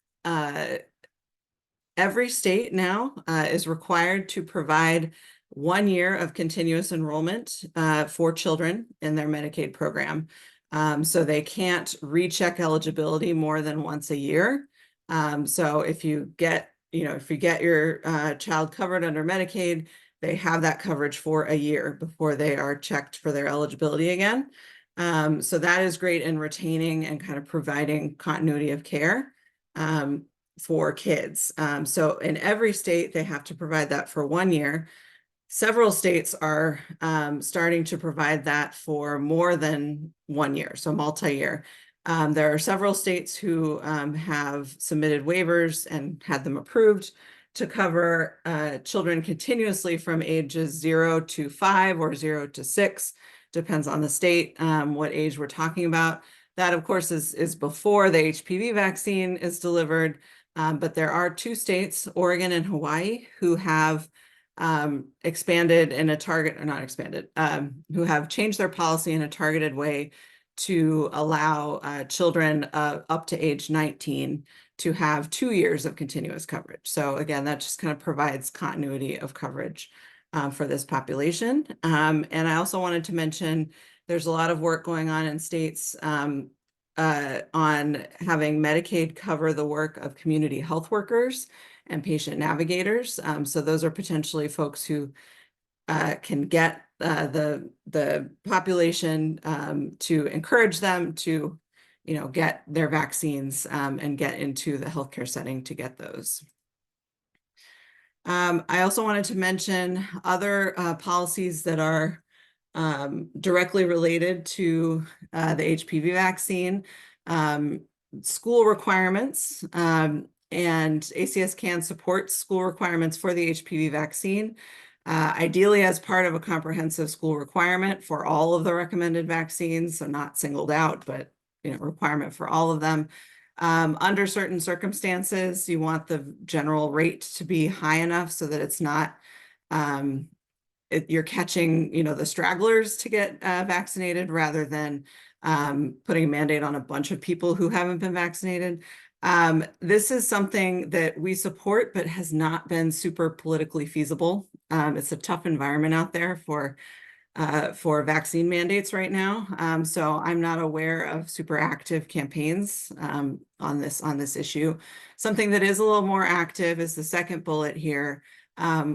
every state now is required to provide 1 year of continuous enrollment for children in their Medicaid program. So they can't recheck eligibility more than once a year. So if you get your child covered under Medicaid, they have that coverage for a year before they are checked for their eligibility again. So that is great in retaining and kind of providing continuity of care for kids. So in every state, they have to provide that for 1 year. Several states are starting to provide that for more than 1 year, so multi-year. There are several states who have submitted waivers and had them approved to cover children continuously from ages 0 to 5 or 0 to 6, depends on the state, what age we're talking about. That, of course, is before the HPV vaccine is delivered, but there are 2 states, Oregon and Hawaii, who have expanded in a target, or not expanded, who have changed their policy in a targeted way to allow children up to age 19 to have 2 years of continuous coverage. So again, that just kind of provides continuity of coverage for this population. And I also wanted to mention there's a lot of work going on in states on having Medicaid cover the work of community health workers and patient navigators. So those are potentially folks who can get the population to encourage them to, get their vaccines and get into the healthcare setting to get those. I also wanted to mention other policies that are directly related to the HPV vaccine, school requirements, and ACS can support school requirements for the HPV vaccine, ideally as part of a comprehensive school requirement for all of the recommended vaccines, so not singled out, but requirement for all of them. Under certain circumstances, you want the general rate to be high enough so that it's not you're catching, the stragglers to get vaccinated rather than putting a mandate on a bunch of people who haven't been vaccinated. This is something that we support, but has not been super politically feasible. It's a tough environment out there for vaccine mandates right now. So I'm not aware of super active campaigns on this issue. Something that is a little more active is the second bullet here,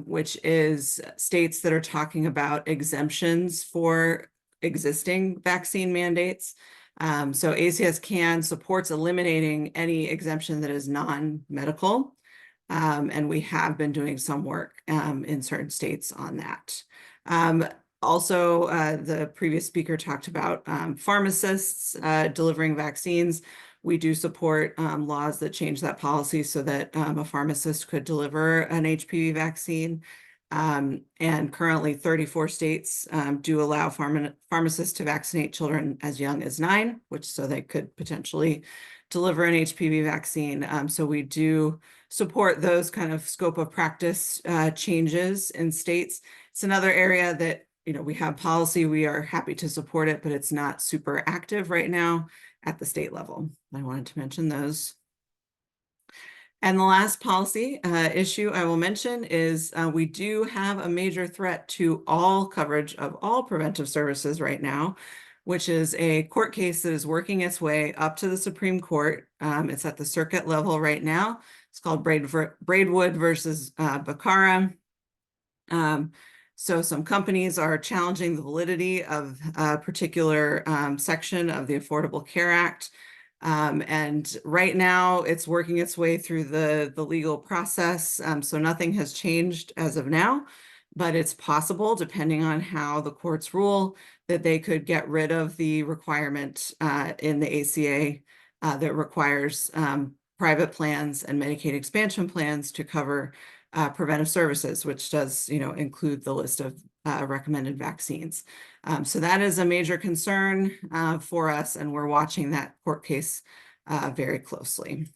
which is states that are talking about exemptions for existing vaccine mandates. So ACS can supports eliminating any exemption that is non-medical. And we have been doing some work in certain states on that. Also, the previous speaker talked about pharmacists delivering vaccines. We do support laws that change that policy so that a pharmacist could deliver an HPV vaccine. And currently 34 states do allow pharmacists to vaccinate children as young as 9, so they could potentially deliver an HPV vaccine. So we do support those kind of scope of practice changes in states. It's another area that we have policy, we are happy to support it, but it's not super active right now at the state level. I wanted to mention those. And the last policy issue I will mention is we do have a major threat to all coverage of all preventive services right now, which is a court case that is working its way up to the Supreme Court. It's at the circuit level right now. It's called Braidwood versus Bacara. So some companies are challenging the validity of a particular section of the Affordable Care Act. And right now it's working its way through the legal process. So nothing has changed as of now, but it's possible, depending on how the courts rule, that they could get rid of the requirement in the ACA that requires private plans and Medicaid expansion plans to cover preventive services, which does, include the list of recommended vaccines. So that is a major concern for us, and we're watching that court case very closely.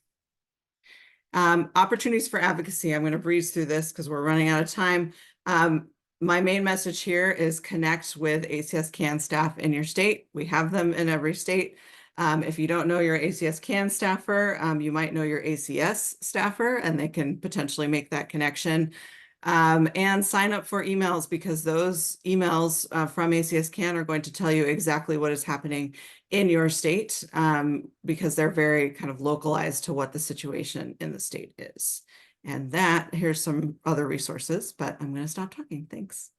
Opportunities for advocacy. I'm going to breeze through this because we're running out of time. My main message here is connect with ACS CAN staff in your state. We have them in every state. If you don't know your ACS CAN staffer, you might know your ACS staffer, and they can potentially make that connection. And sign up for emails, because those emails from ACS CAN are going to tell you exactly what is happening in your state, because they're very kind of localized to what the situation in the state is. And here's some other resources, but I'm going to stop talking. Thanks.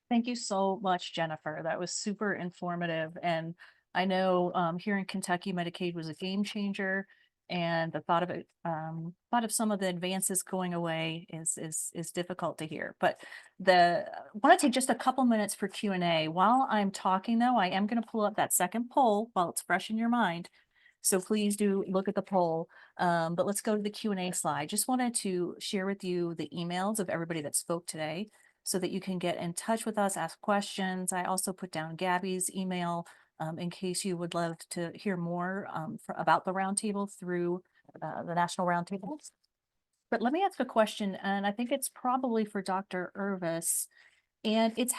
Thank you so much, Jennifer. That was super informative. And I know here in Kentucky, Medicaid was a game changer, and the thought of some of the advances going away is difficult to hear. But I want to take just a couple minutes for Q&A. While I'm talking, though, I am going to pull up that second poll while it's fresh in your mind. So please do look at the poll. But let's go to the Q&A slide. Just wanted to share with you the emails of everybody that spoke today, so that you can get in touch with us, ask questions. I also put down Gabby's email in case you would love to hear more about the roundtable through the National Roundtable. But let me ask a question, and I think it's probably for Dr. Irvis. And it's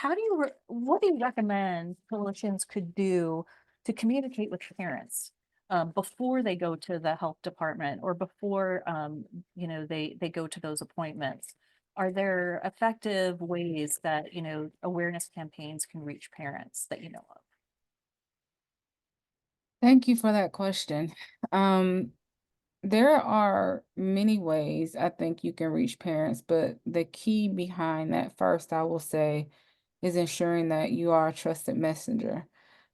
what do you recommend coalitions could do to communicate with parents before they go to the health department, or before they go to those appointments? Are there effective ways that awareness campaigns can reach parents that you know of? Thank you for that question. There are many ways I think you can reach parents, but the key behind that, first, I will say, is ensuring that you are a trusted messenger.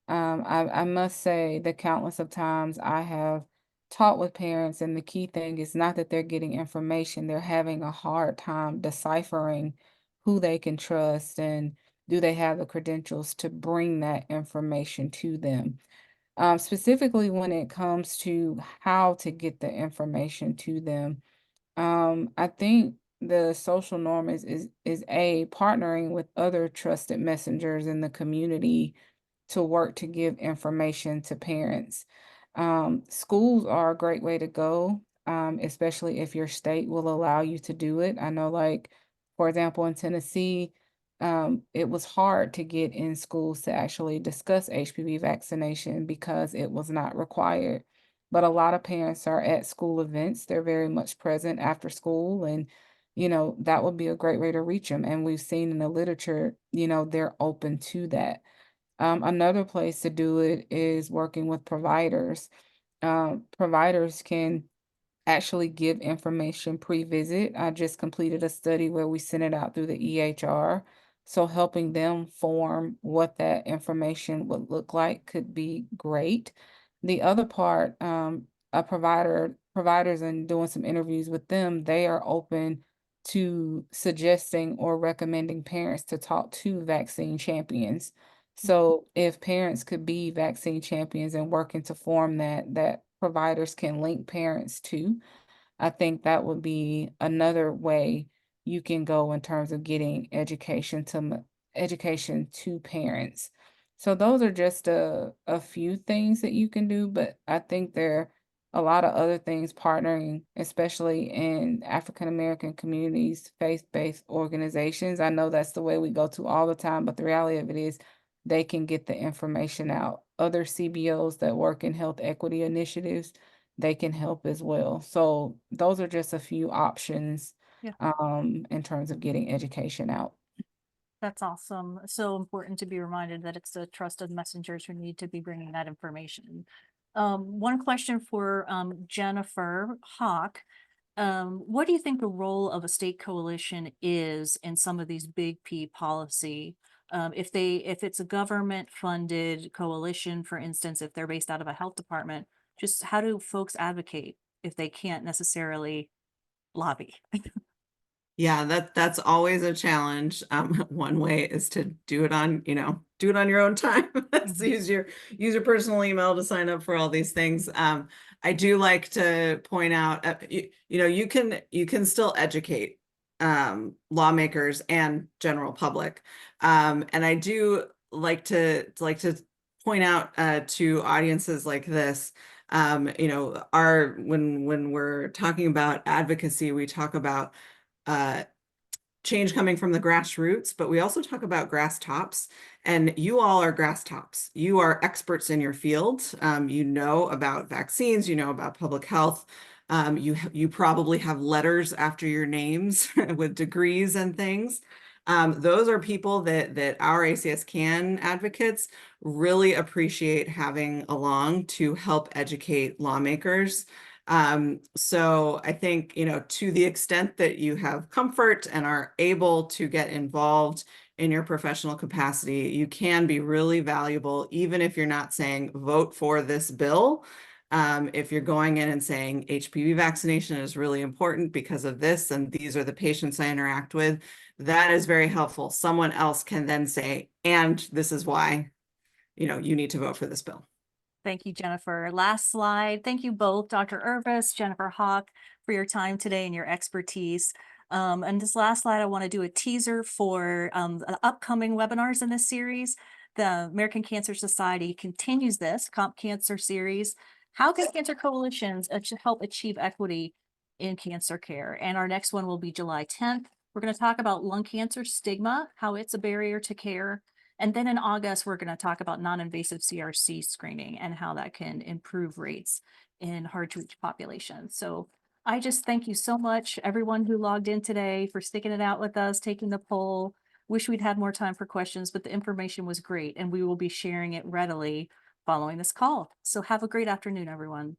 I must say the countless of times I have taught with parents, and the key thing is not that they're getting information, they're having a hard time deciphering who they can trust and do they have the credentials to bring that information to them. Specifically when it comes to how to get the information to them. I think the social norm is partnering with other trusted messengers in the community to work to give information to parents. Schools are a great way to go, especially if your state will allow you to do it. I know, like, for example, in Tennessee, it was hard to get in schools to actually discuss HPV vaccination because it was not required. But a lot of parents are at school events. They're very much present after school, and that would be a great way to reach them. And we've seen in the literature, they're open to that. Another place to do it is working with providers. Providers can actually give information pre-visit. I just completed a study where we sent it out through the EHR. So helping them form what that information would look like could be great. The other part, providers, and doing some interviews with them, they are open to suggesting or recommending parents to talk to vaccine champions. So if parents could be vaccine champions and working to form that providers can link parents to, I think that would be another way you can go in terms of getting education to parents. So those are just a few things that you can do, but I think there are a lot of other things, partnering, especially in African American communities, faith-based organizations. I know that's the way we go to all the time, but the reality of it is they can get the information out. Other CBOs that work in health equity initiatives, they can help as well. So those are just a few options Yeah. in terms of getting education out. That's awesome. So important to be reminded that it's the trusted messengers who need to be bringing that information. One question for Jennifer Hawk. What do you think the role of a state coalition is in some of these big P policy? If it's a government funded coalition, for instance, if they're based out of a health department, just how do folks advocate if they can't necessarily lobby? Yeah, that's always a challenge. One way is to do it on, do it on your own time. Use your personal email to sign up for all these things. I do like to point out, you can still educate lawmakers and general public. And I do like to point out to audiences like this, when we're talking about advocacy, we talk about change coming from the grassroots, but we also talk about grass tops. And you all are grass tops. You are experts in your field. You know about vaccines. You know about public health. You probably have letters after your names with degrees and things. Those are people that our ACS CAN advocates really appreciate having along to help educate lawmakers. So I think, to the extent that you have comfort and are able to get involved in your professional capacity, you can be really valuable, even if you're not saying vote for this bill. If you're going in and saying HPV vaccination is really important because of this, and these are the patients I interact with, that is very helpful. Someone else can then say, and this is why, you need to vote for this bill. Thank you, Jennifer. Last slide. Thank you both, Dr. Irvis, Jennifer Hawk, for your time today and your expertise. And this last slide, I want to do a teaser for upcoming webinars in this series. The American Cancer Society continues this Comp Cancer series. How can cancer coalitions help achieve equity in cancer care? And our next one will be July 10th. We're going to talk about lung cancer stigma, how it's a barrier to care. And then in August, we're going to talk about non-invasive CRC screening and how that can improve rates in hard-to-reach populations. So I just thank you so much, everyone who logged in today, for sticking it out with us, taking the poll. Wish we'd had more time for questions, but the information was great, and we will be sharing it readily following this call. So have a great afternoon, everyone.